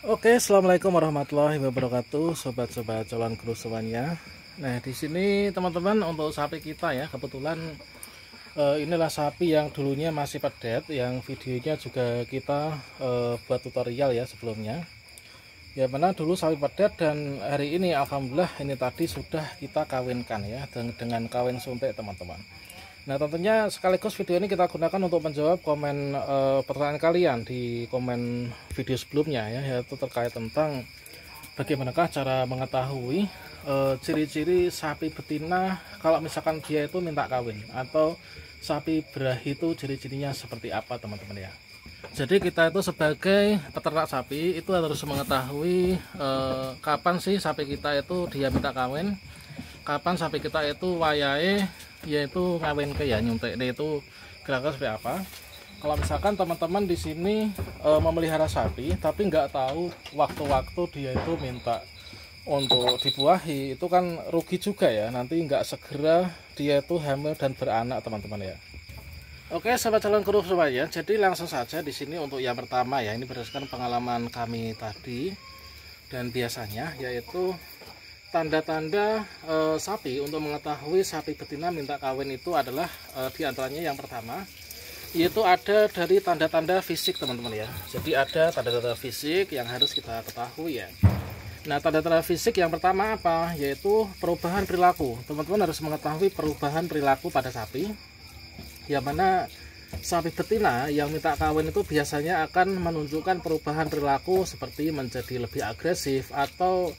Oke, assalamualaikum warahmatullahi wabarakatuh, sobat-sobat calon guru semuanya. Nah, di sini teman-teman untuk sapi kita ya, kebetulan inilah sapi yang dulunya masih pedet, yang videonya juga kita buat tutorial ya sebelumnya. Ya, mana dulu sapi pedet dan hari ini alhamdulillah ini tadi sudah kita kawinkan ya dengan kawin suntik teman-teman. Nah, tentunya sekaligus video ini kita gunakan untuk menjawab komen pertanyaan kalian di komen video sebelumnya ya, yaitu terkait tentang bagaimanakah cara mengetahui ciri-ciri sapi betina kalau misalkan dia itu minta kawin, atau sapi berahi itu ciri-cirinya seperti apa teman-teman ya. Jadi kita itu sebagai peternak sapi itu harus mengetahui kapan sih sapi kita itu dia minta kawin, kapan sapi kita itu wayahe yaitu ngawin ke ya nyuntik itu kira-kira seperti apa. Kalau misalkan teman-teman di sini memelihara sapi tapi nggak tahu waktu-waktu dia itu minta untuk dibuahi, itu kan rugi juga ya, nanti nggak segera dia itu hamil dan beranak teman-teman ya. Oke, sahabat calon guru semuanya, jadi langsung saja di sini untuk yang pertama ya, ini berdasarkan pengalaman kami tadi dan biasanya yaitu tanda-tanda sapi untuk mengetahui sapi betina minta kawin itu adalah diantaranya yang pertama yaitu ada dari tanda-tanda fisik teman-teman ya. Jadi ada tanda-tanda fisik yang harus kita ketahui ya. Nah, tanda-tanda fisik yang pertama apa? Yaitu perubahan perilaku. Teman-teman harus mengetahui perubahan perilaku pada sapi, yang mana sapi betina yang minta kawin itu biasanya akan menunjukkan perubahan perilaku seperti menjadi lebih agresif atau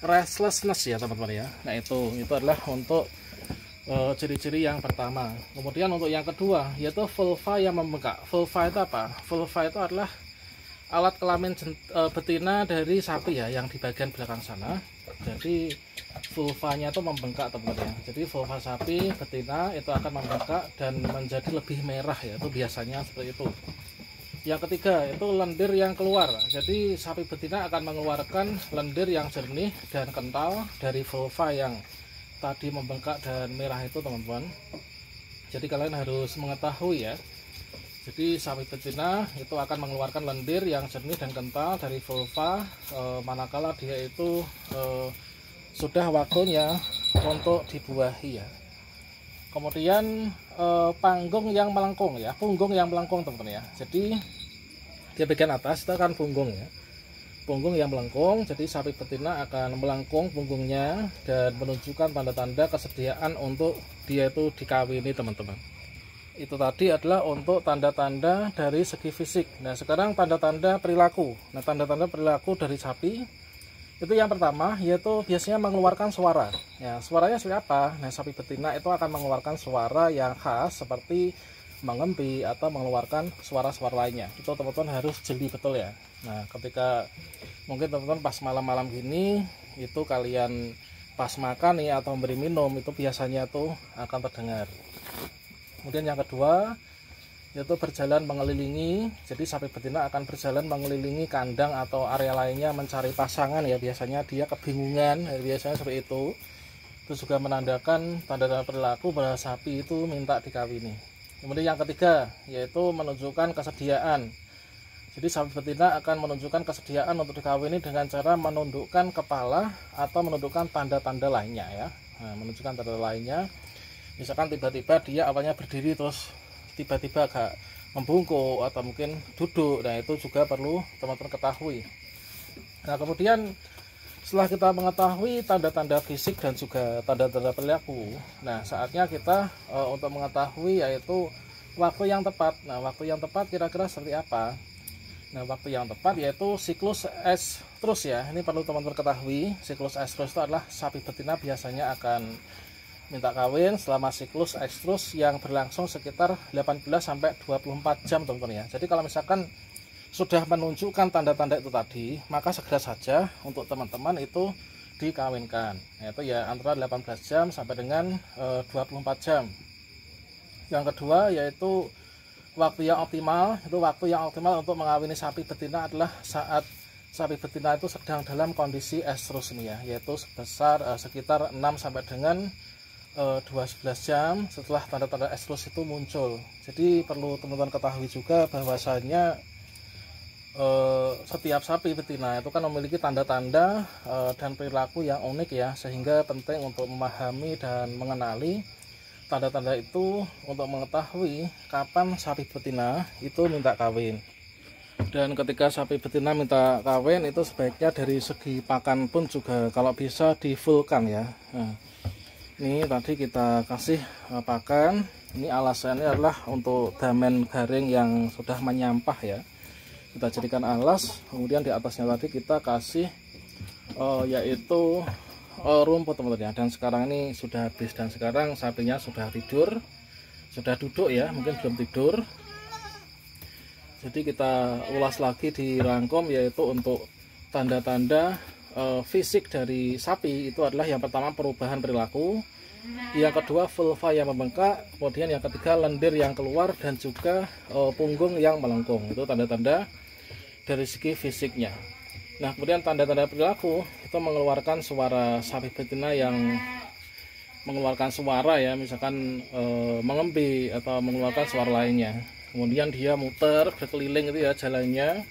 restlessness ya teman-teman ya. Nah, itu adalah untuk ciri-ciri yang pertama. Kemudian untuk yang kedua yaitu vulva yang membengkak. Vulva itu apa? Vulva itu adalah alat kelamin betina dari sapi ya, yang di bagian belakang sana. Jadi vulvanya itu membengkak teman-teman ya. Jadi vulva sapi betina itu akan membengkak dan menjadi lebih merah ya, itu biasanya seperti itu. Yang ketiga itu lendir yang keluar. Jadi sapi betina akan mengeluarkan lendir yang jernih dan kental dari vulva yang tadi membengkak dan merah itu teman-teman. Jadi kalian harus mengetahui ya. Jadi sapi betina itu akan mengeluarkan lendir yang jernih dan kental dari vulva manakala dia itu sudah waktunya untuk dibuahi ya. Kemudian panggung yang melengkung ya, punggung yang melengkung teman-teman ya. Jadi di bagian atas itu kan punggung ya, punggung yang melengkung. Jadi sapi betina akan melengkung punggungnya dan menunjukkan tanda-tanda kesediaan untuk dia itu dikawini teman-teman. Itu tadi adalah untuk tanda-tanda dari segi fisik. Nah, sekarang tanda-tanda perilaku. Nah, tanda-tanda perilaku dari sapi itu yang pertama yaitu biasanya mengeluarkan suara ya. Suaranya seperti apa? Nah, sapi betina itu akan mengeluarkan suara yang khas seperti mengempi atau mengeluarkan suara-suara lainnya. Itu teman-teman harus jeli betul ya. Nah, ketika mungkin teman-teman pas malam-malam gini itu kalian pas makan nih atau memberi minum, itu biasanya tuh akan terdengar. Kemudian yang kedua yaitu berjalan mengelilingi. Jadi sapi betina akan berjalan mengelilingi kandang atau area lainnya mencari pasangan ya, biasanya dia kebingungan ya, biasanya seperti itu. Itu juga menandakan tanda-tanda perilaku bahwa sapi itu minta dikawini. Kemudian yang ketiga yaitu menunjukkan kesediaan. Jadi sapi betina akan menunjukkan kesediaan untuk dikawini dengan cara menundukkan kepala atau menundukkan tanda-tanda lainnya ya. Nah, menunjukkan tanda lainnya, misalkan tiba-tiba dia awalnya berdiri terus tiba-tiba agak membungkuk atau mungkin duduk. Nah, itu juga perlu teman-teman ketahui. Nah, kemudian setelah kita mengetahui tanda-tanda fisik dan juga tanda-tanda perilaku, nah saatnya kita untuk mengetahui yaitu waktu yang tepat. Nah, waktu yang tepat kira-kira seperti apa? Nah, waktu yang tepat yaitu siklus estrus ya. Ini perlu teman-teman ketahui. Siklus estrus itu adalah sapi betina biasanya akan minta kawin selama siklus estrus yang berlangsung sekitar 18-24 jam teman-teman ya. Jadi kalau misalkan sudah menunjukkan tanda-tanda itu tadi, maka segera saja untuk teman-teman itu dikawinkan, yaitu ya antara 18 jam sampai dengan 24 jam. Yang kedua yaitu waktu yang optimal. Itu waktu yang optimal untuk mengawini sapi betina adalah saat sapi betina itu sedang dalam kondisi estrus ini ya, yaitu sebesar sekitar 6 sampai dengan 12 jam setelah tanda-tanda estrus itu muncul. Jadi perlu teman-teman ketahui juga bahwasanya setiap sapi betina itu kan memiliki tanda-tanda dan perilaku yang unik ya, sehingga penting untuk memahami dan mengenali tanda-tanda itu untuk mengetahui kapan sapi betina itu minta kawin. Dan ketika sapi betina minta kawin itu sebaiknya dari segi pakan pun juga kalau bisa di fullkan ya. Nah, ini tadi kita kasih pakan. Ini alasannya adalah untuk damen garing yang sudah menyampah ya. Kita jadikan alas, kemudian di atasnya tadi kita kasih yaitu rumput teman-teman ya. Dan sekarang ini sudah habis dan sekarang sapinya sudah tidur, sudah duduk ya, mungkin belum tidur. Jadi kita ulas lagi di rangkum, yaitu untuk tanda-tanda fisik dari sapi itu adalah yang pertama perubahan perilaku, yang kedua vulva yang membengkak, kemudian yang ketiga lendir yang keluar dan juga punggung yang melengkung. Itu tanda-tanda dari segi fisiknya. Nah, kemudian tanda-tanda perilaku itu mengeluarkan suara sapi betina yang mengeluarkan suara ya, misalkan mengembi atau mengeluarkan suara lainnya. Kemudian dia muter berkeliling itu ya jalannya,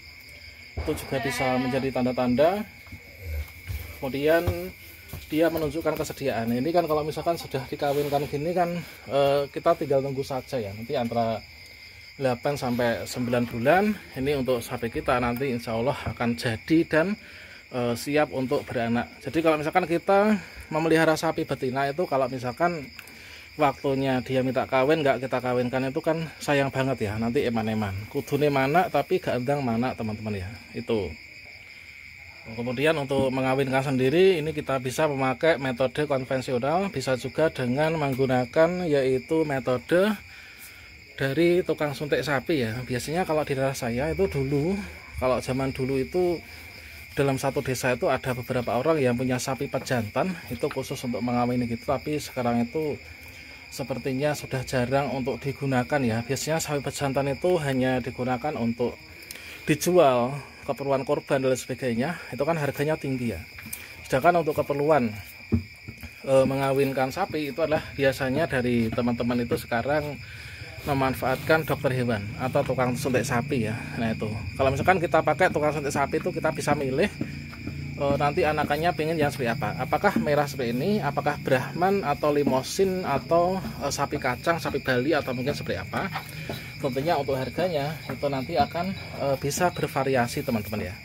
itu juga bisa menjadi tanda-tanda. Kemudian dia menunjukkan kesediaan. Ini kan kalau misalkan sudah dikawinkan gini kan kita tinggal tunggu saja ya, nanti antara 8 sampai 9 bulan ini untuk sapi kita nanti insya Allah akan jadi dan siap untuk beranak. Jadi kalau misalkan kita memelihara sapi betina itu, kalau misalkan waktunya dia minta kawin nggak kita kawinkan itu kan sayang banget ya, nanti eman-eman kudune mana tapi gak endang mana teman-teman ya. Itu kemudian untuk mengawinkan sendiri ini kita bisa memakai metode konvensional, bisa juga dengan menggunakan yaitu metode dari tukang suntik sapi ya. Biasanya kalau di daerah saya itu dulu, kalau zaman dulu itu dalam satu desa itu ada beberapa orang yang punya sapi pejantan itu khusus untuk mengawini gitu, tapi sekarang itu sepertinya sudah jarang untuk digunakan ya. Biasanya sapi pejantan itu hanya digunakan untuk dijual, keperluan korban dan sebagainya, itu kan harganya tinggi ya. Sedangkan untuk keperluan mengawinkan sapi itu adalah biasanya dari teman-teman itu sekarang memanfaatkan dokter hewan atau tukang suntik sapi ya. Nah itu kalau misalkan kita pakai tukang suntik sapi itu kita bisa milih nanti anakannya pengen yang seperti apa, apakah merah seperti ini, apakah Brahman atau Limosin atau sapi kacang, sapi Bali atau mungkin seperti apa. Tentunya untuk harganya itu nanti akan bisa bervariasi teman-teman ya.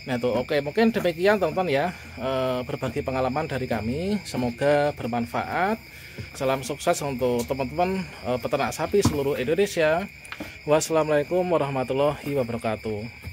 Nah itu oke, mungkin demikian teman-teman ya, berbagi pengalaman dari kami, semoga bermanfaat. Salam sukses untuk teman-teman peternak sapi seluruh Indonesia. Wassalamualaikum warahmatullahi wabarakatuh.